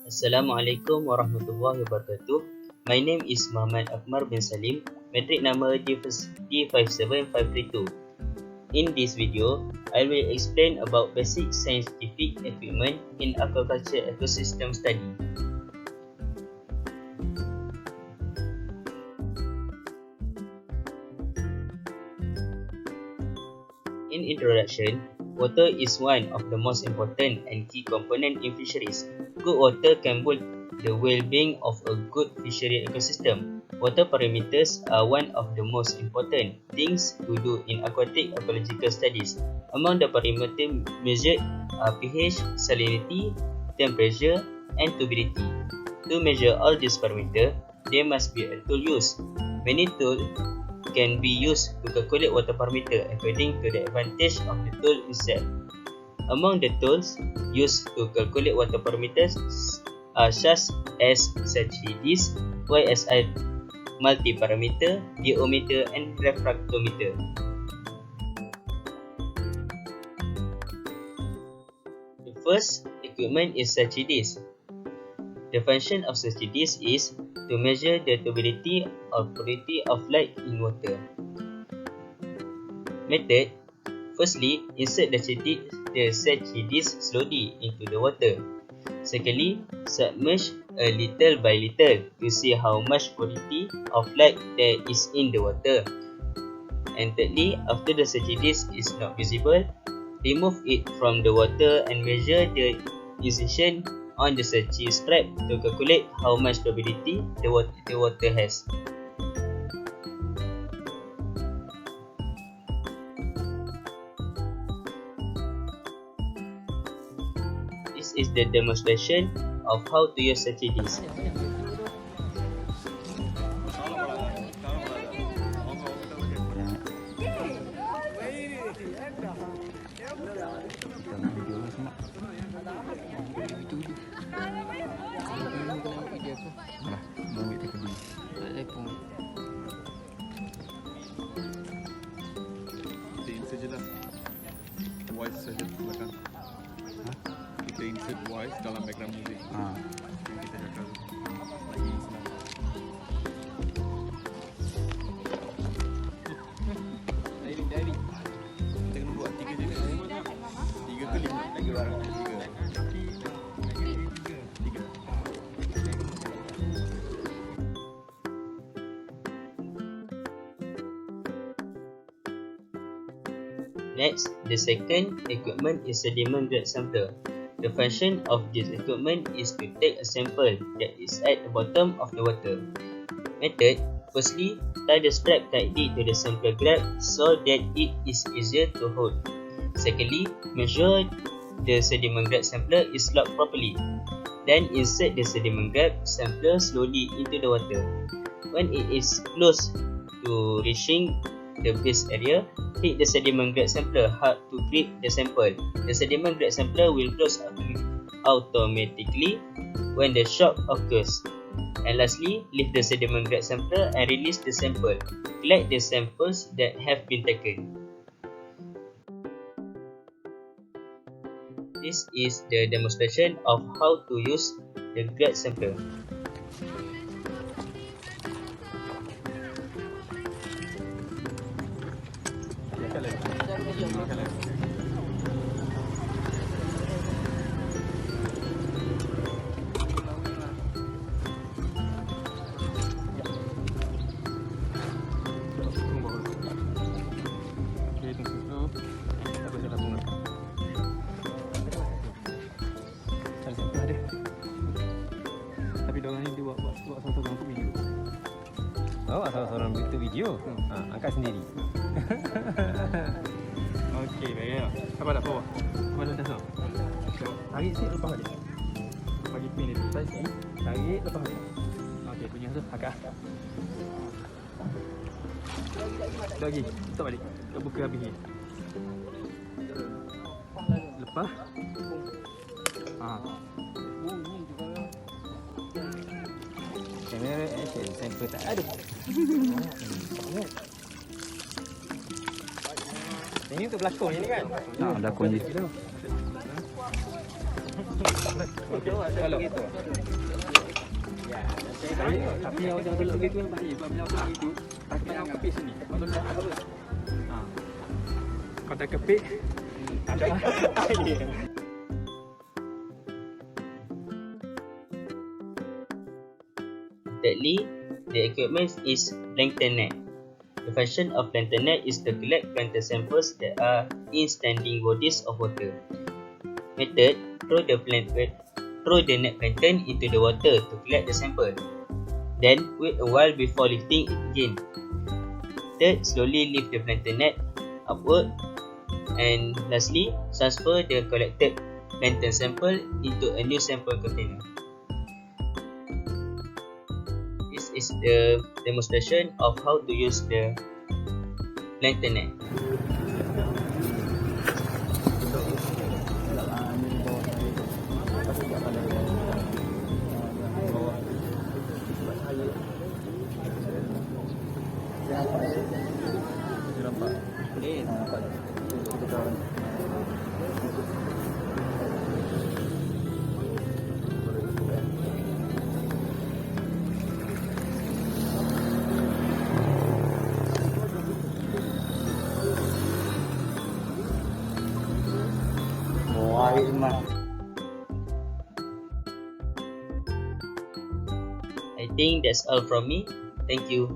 Assalamualaikum warahmatullahi wabarakatuh. My name is Mohamad Aqmar bin Salim, metric number D57532. In this video, I will explain about basic scientific equipment in aquaculture ecosystem study. In introduction, water is one of the most important and key component in fisheries. Good water can boost the well-being of a good fishery ecosystem. Water parameters are one of the most important things to do in aquatic ecological studies. Among the parameters measured are pH, salinity, temperature, and turbidity. To measure all these parameters, there must be a tool used. Many tools can be used to calculate water parameter according to the advantage of the tool itself. Among the tools used to calculate water parameters are such as SATDs, YSI multiparameter, diometer, and refractometer. The first equipment is SATDs. The function of SATDs is to measure the turbidity or quality of light in water. Method: firstly, insert the SATDs slowly into the water. Secondly, submerge a little by little to see how much quality of light there is in the water. And thirdly, after the SATDs is not visible, remove it from the water and measure the incision on the SATD stripe to calculate how much turbidity the water has. This is the demonstration of how to use SATDs. Voice saja belakang. Kita insert voice dalam background music. Yang kita cakap lagi senang. Diving. Kita kena buat 3 je. 3 ke 5? Lagi orang 3. Next, the second equipment is sediment grade sampler. The function of this equipment is to take a sample that is at the bottom of the water. Method: firstly, tie the strap tightly to the sample grab so that it is easier to hold. Secondly, measure the sediment grab sampler is locked properly. Then insert the sediment grab sampler slowly into the water. When it is close to reaching the base area, hit the sediment grade sampler hard to grip the sample. The sediment grade sampler will close automatically when the shock occurs. And lastly, lift the sediment grade sampler and release the sample. Collect the samples that have been taken. This is the demonstration of how to use the grade sampler. Tapi diorang ni dia buat seorang-seorang untuk video. Oh, seorang-seorang itu video? Angkat sendiri. Okey, baik. Apa dah bawah? Apa dah atas? Tarik sikit, lepas balik. Bagi pin dia. Tarik sikit, tarik, lepas balik. Okey, punya tu. Agak. Lagi, tutup balik. Kita buka habis ni. Lepas. Kamera action, sample tak ada. Ini untuk berlakon je ni kan? Berlakon je. Kalau tapi yang jangan belok gitu yang bahaya. Bila belok gitu, takut yang kepit sini. Kalau nak apa? Pada kepit ada air. Thirdly, the equipment is plankton net. The function of plankton net is to collect plankton samples that are in standing bodies of water. Method: throw the net plankton into the water to collect the sample. Then wait a while before lifting it again. Third, slowly lift the plankton net upward. And lastly, transfer the collected plankton sample into a new sample container. This is the demonstration of how to use the plankton net. I think that's all from me. Thank you.